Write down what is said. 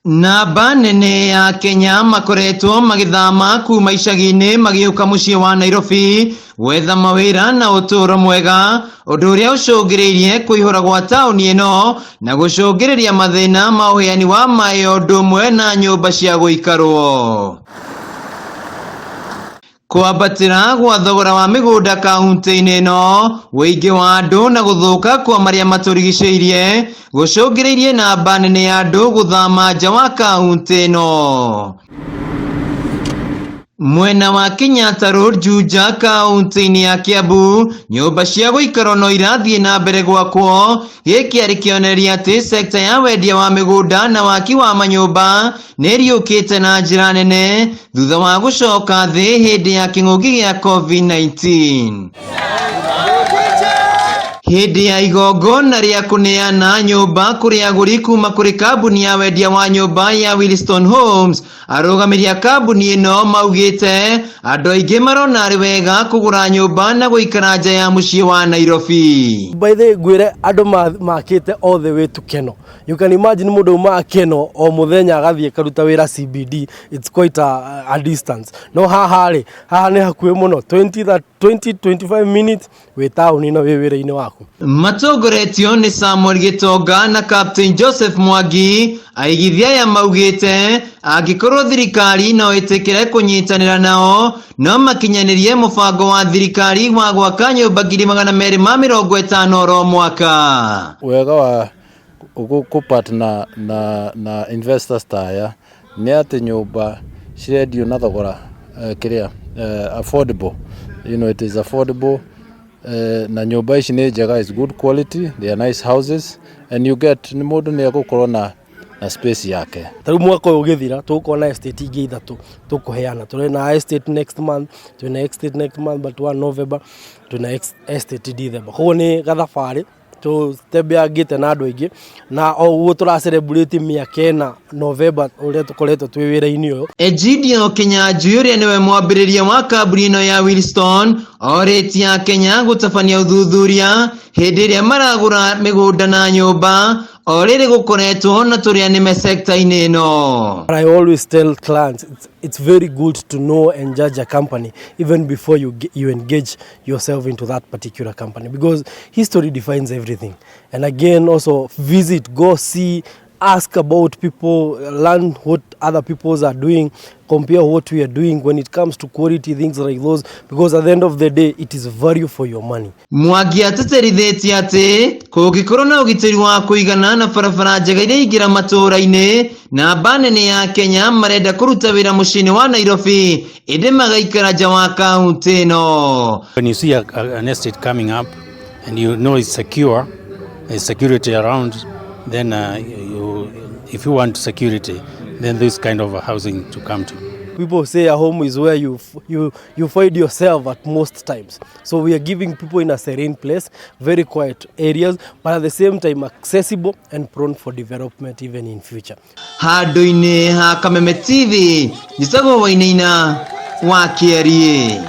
Namba nene ya Kenya makoretwo magithama kuma icagi-ini magiuka mucii wa Nairobi gwetha mawira na uturo mwega, undu uria ucungiriirie kuihura gwa tauni ino na gucungiriria mathina ma uheani wa mai undu umwe na nyumba cia guikarwo. Kwambatira gwa thogora wa migunda kaunti-ini ino, wingi wa andu na guthuka kwa maria maturigiceirie gucungiriirie namba nene ya andu guthama nja wa kaunti ino. Mwena wa Kenyatta Road Juja kaunti-ini ya Kiambu, nyumba cia guikarwo no irathie na mbere gwakwo, giki ari kioneria ati sekta ya wendia wa migunda na waki wa manyumba niriukite na njira nene thutha wa gucoka thi hindi ya king'uki gia COVID-19. Hindi ya igongona ria kuneana nyumba kuri aguri kuma kuri kambuni ya wendia wa nyumba ya Williston Homes, arugamiria kambuni ino maugite andu aingi marona ari wega kugura nyumba na guikara nja ya mucii wa Nairobi. By the gwire andu makite all the way to Keno. You can imagine mundu ma Keno o muthenya agathie karuta wira CBD, it's quite a distance. No haha ni hakuhe muno 20-25 minutes we town ino we wira-ini waku. Matogoretio ni Samuel Gitonga na Captain Joseph Mwangi. Aigithia ya maugite angikorwo thirikari no itikire kunyitanira nao no makinyanirie mubango wa thirikari wa gwaka nyumba 250 ro mwaka. Wega wa partner na investors taya ni ati nyumba cirendio na thogora affordable. You know, it is affordable. Na nyumba ici ni njega, is good quality, they are nice houses, and you get ni mundu ni agukorwo na space yake. Taru mwaka uyu githira tukona estate ingi ithatu tukuheana. Turena estate next month, tuna estate next month, but one November, tuna estate December. Ko ni gathabari to tebea gite na andu aingi na o tura celebrate miaka November uria tukoretwo twi wira-ini uyu. Egidio Kinyanjui uria niwe mwambiriria wa kambuni ino ya Williston oritia Kenya gutabania uthuthuria hindi iria maragura migunda na nyumba oriri gukoretwo na turia nime sector-ini ino. I always tell clients it's very good to know and judge a company even before you engage yourself into that particular company, because history defines everything. And again, also visit, go see, ask about people, learn what other people are doing, compare what we are doing when it comes to quality, things like those, because at the end of the day it is value for your money. Mwangi ateterithitie ati kugikorwo na ugitiri wa kuigana na barabara njega iria ingira matura-ini na banene ya Kenya marenda kuruta wira mucii wa Nairobi indi magaikara nja wa kaunti ino. When you see an estate coming up and you know it's secure, there's security around, then if you want security, then this kind of a housing to come to. People say a home is where you find yourself at most times. So we are giving people in a serene place, very quiet areas, but at the same time accessible and prone for development even in future. Handu-ini ha Kameme TV, njitagwo Wainaina wa Kiarie.